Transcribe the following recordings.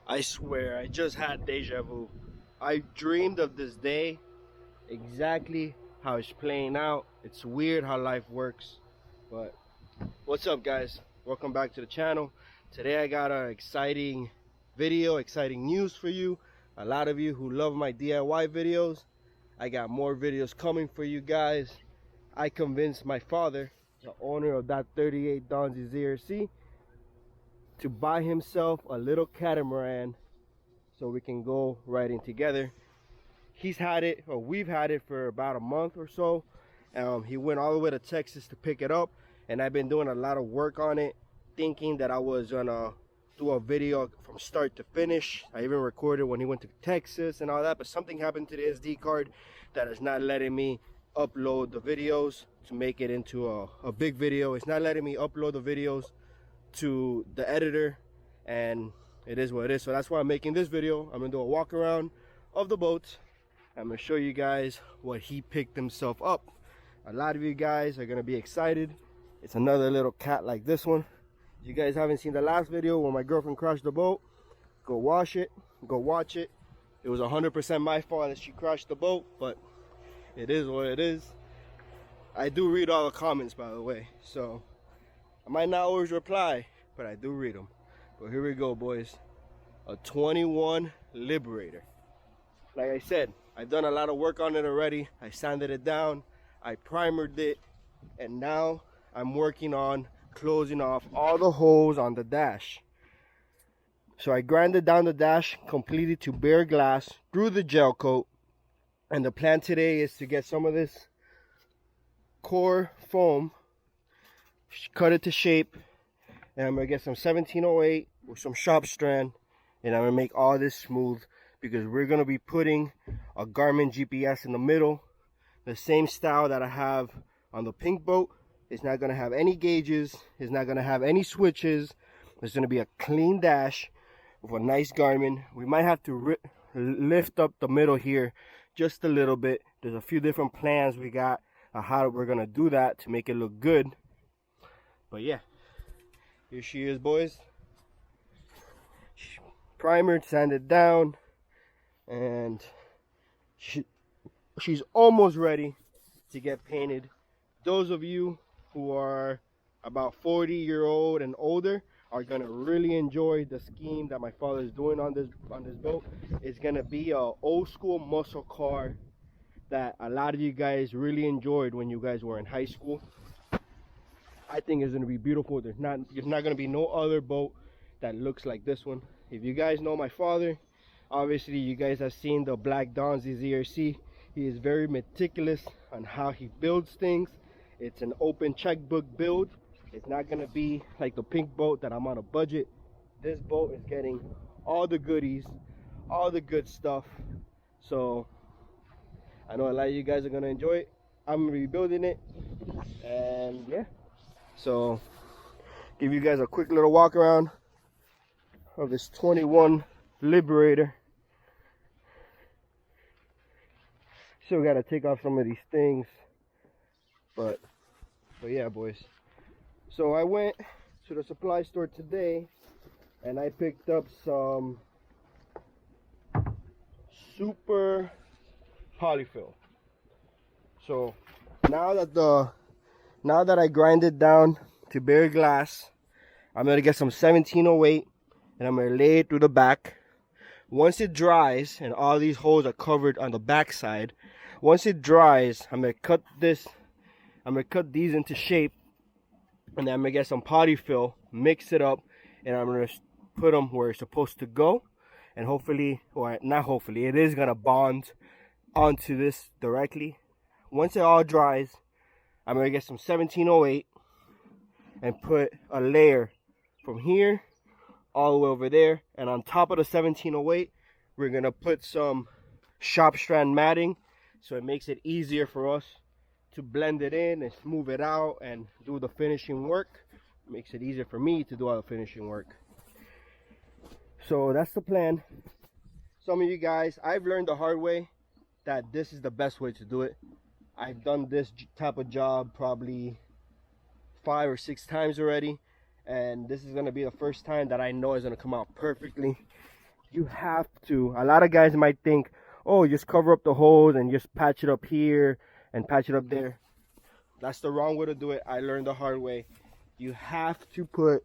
I swear, I just had deja vu. I dreamed of this day, exactly how it's playing out. It's weird how life works. But what's up, guys? Welcome back to the channel. Today I got an exciting video, exciting news for you. A lot of you who love my DIY videos, I got more videos coming for you guys. I convinced my father, the owner of that 38 Donzi ZRC, to buy himself a little catamaran so we can go riding together. He's had it, or we've had it, for about a month or so. He went all the way to Texas to pick it up, and I've been doing a lot of work on it, thinking that I was gonna do a video from start to finish. I even recorded when he went to Texas and all that, but something happened to the SD card that is not letting me upload the videos to make it into a big video. It's not letting me upload the videos to the editor, and it is what it is. So that's why I'm making this video. I'm gonna do a walk around of the boat. I'm gonna show you guys what he picked himself up. A lot of you guys are gonna be excited. It's another little cat like this one. If you guys haven't seen the last video when my girlfriend crashed the boat, go watch it, go watch it. It was 100% my fault that she crashed the boat, but it is what it is. I do read all the comments, by the way, so I might not always reply, but I do read them. But here we go, boys. A 21 Liberator. Like I said, I've done a lot of work on it already. I sanded it down, I primered it, and now I'm working on closing off all the holes on the dash. So I grinded down the dash completely to bare glass through the gel coat, and the plan today is to get some of this core foam, cut it to shape, and I'm gonna get some 1708 with some shop strand, and I'm gonna make all this smooth, because we're gonna be putting a Garmin GPS in the middle, the same style that I have on the pink boat. It's not gonna have any gauges, it's not gonna have any switches. It's gonna be a clean dash with a nice Garmin. We might have to lift up the middle here just a little bit. There's a few different plans we got on how we're gonna do that to make it look good. But yeah, here she is, boys. Primered, sanded down, and she's almost ready to get painted. Those of you who are about 40-year-old and older are gonna really enjoy the scheme that my father is doing on this boat. It's gonna be a old school muscle car that a lot of you guys really enjoyed when you guys were in high school. I think it's gonna be beautiful. There's not gonna be no other boat that looks like this one. If you guys know my father, obviously you guys have seen the black Donzi ZRC. He is very meticulous on how he builds things. It's an open checkbook build. It's not gonna be like the pink boat that I'm on a budget. This boat is getting all the goodies, all the good stuff. So I know a lot of you guys are gonna enjoy it. I'm gonna be building it, and yeah. So give you guys a quick little walk around of this 21 Liberator. Still gotta take off some of these things, but yeah, boys. So I went to the supply store today and I picked up some super polyfill. So now that I grind it down to bare glass, I'm gonna get some 1708 and I'm gonna lay it through the back. Once it dries and all these holes are covered on the back side, once it dries, I'm gonna cut these into shape, and then I'm gonna get some polyfill, mix it up, and I'm gonna put them where it's supposed to go, and hopefully, or not hopefully, it is gonna bond onto this directly. Once it all dries, I'm gonna get some 1708 and put a layer from here all the way over there, and on top of the 1708 we're gonna put some shop strand matting, so it makes it easier for us to blend it in and smooth it out and do the finishing work. It makes it easier for me to do all the finishing work. So that's the plan. Some of you guys, I've learned the hard way that this is the best way to do it. I've done this type of job probably 5 or 6 times already, and this is going to be the first time that I know it's going to come out perfectly. You have to. A lot of guys might think, oh, just cover up the holes and just patch it up here and patch it up there. That's the wrong way to do it. I learned the hard way. You have to put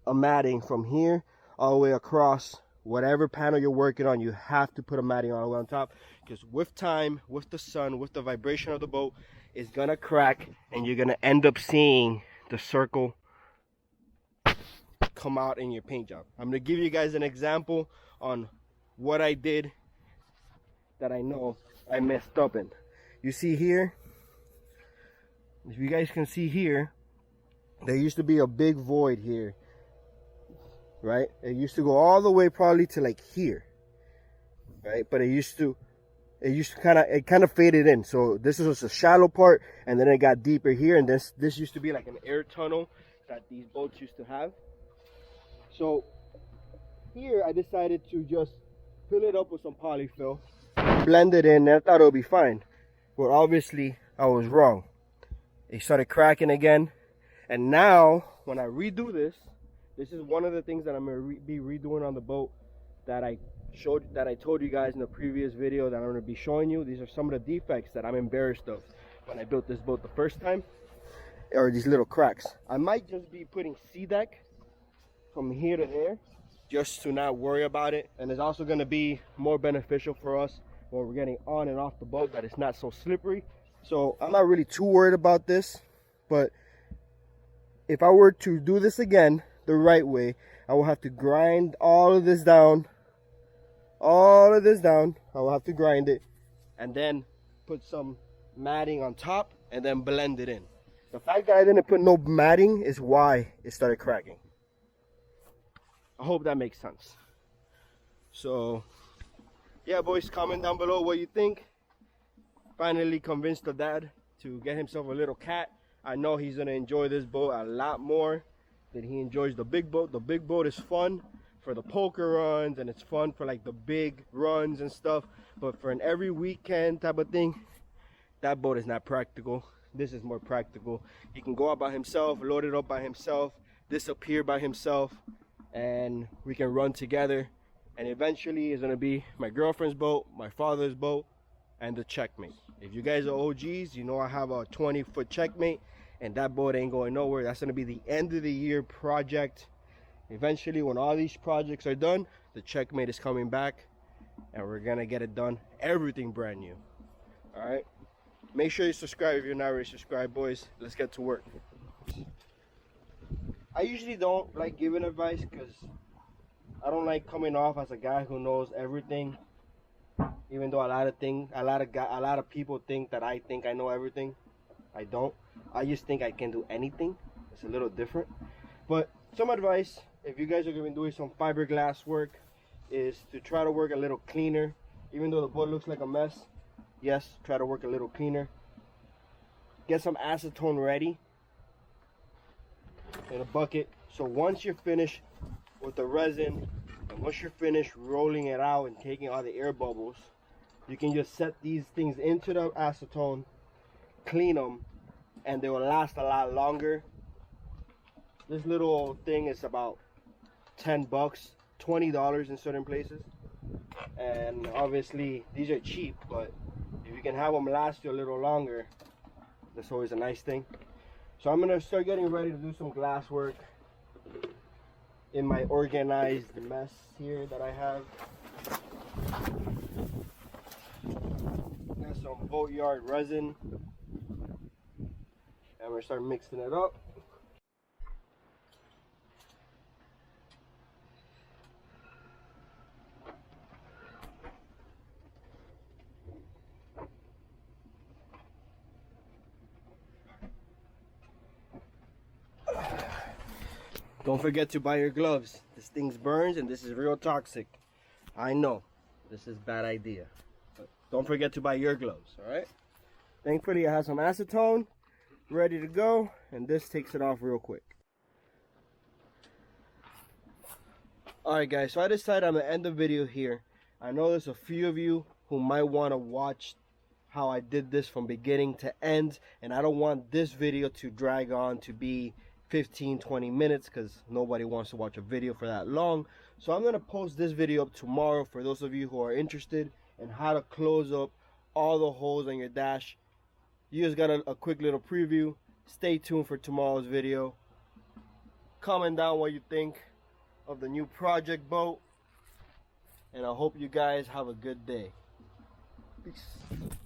a matting from here all the way across whatever panel you're working on. You have to put a matting all the way on top, because with time, with the sun, with the vibration of the boat, it's gonna crack and you're gonna end up seeing the circle come out in your paint job. I'm gonna give you guys an example on what I did that I know I messed up in. You see here, if you guys can see here, there used to be a big void here, right? It used to go all the way probably to like here, right? But it kind of faded in. So this was a shallow part, and then it got deeper here, and this used to be like an air tunnel that these boats used to have. So here I decided to just fill it up with some polyfill, blend it in, and I thought it would be fine. But obviously I was wrong. It started cracking again. And now when I redo this is one of the things that I'm going to be redoing on the boat that I told you guys in the previous video that I'm going to be showing you. These are some of the defects that I'm embarrassed of when I built this boat the first time, or these little cracks. I might just be putting SeaDek from here to there just to not worry about it, and it's also going to be more beneficial for us when we're getting on and off the boat, that it's not so slippery. So I'm not really too worried about this, but if I were to do this again the right way, I will have to grind all of this down. I will have to grind it and then put some matting on top and then blend it in. The fact that I didn't put no matting is why it started cracking. I hope that makes sense. So yeah, boys, comment down below what you think. Finally convinced the dad to get himself a little cat. I know he's gonna enjoy this boat a lot more than he enjoys the big boat. The big boat is fun for the poker runs, and it's fun for like the big runs and stuff, but for an every weekend type of thing, that boat is not practical. This is more practical. He can go out by himself, load it up by himself, disappear by himself, and we can run together. And eventually it's gonna be my girlfriend's boat, my father's boat, and the Checkmate. If you guys are OGs, you know I have a 20-foot Checkmate, and that boat ain't going nowhere. That's gonna be the end of the year project. Eventually, when all these projects are done, the Checkmate is coming back, and we're gonna get it done, everything brand new. All right, make sure you subscribe if you're not already subscribed, boys. Let's get to work. I usually don't like giving advice because I don't like coming off as a guy who knows everything, even though a lot of people think that I think I know everything. I don't. I just think I can do anything. It's a little different. But some advice, if you guys are going to be doing some fiberglass work, is to try to work a little cleaner. Even though the boat looks like a mess, yes, try to work a little cleaner. Get some acetone ready in a bucket. So once you're finished with the resin, and once you're finished rolling it out and taking all the air bubbles, you can just set these things into the acetone, clean them, and they will last a lot longer. This little thing is about 10 bucks, $20 in certain places. And obviously these are cheap, but if you can have them last you a little longer, that's always a nice thing. So I'm gonna start getting ready to do some glass work in my organized mess here that I have. Got some boatyard resin, and we're gonna start mixing it up. Don't forget to buy your gloves. This thing burns and this is real toxic. I know this is a bad idea, but don't forget to buy your gloves, all right? Thankfully I have some acetone ready to go, and this takes it off real quick. Alright guys, so I decided I'm gonna end the video here. I know there's a few of you who might want to watch how I did this from beginning to end, and I don't want this video to drag on to be 15-20 minutes because nobody wants to watch a video for that long. So I'm gonna post this video up tomorrow for those of you who are interested in how to close up all the holes on your dash. You just got a quick little preview. Stay tuned for tomorrow's video. Comment down what you think of the new project boat, and I hope you guys have a good day. Peace.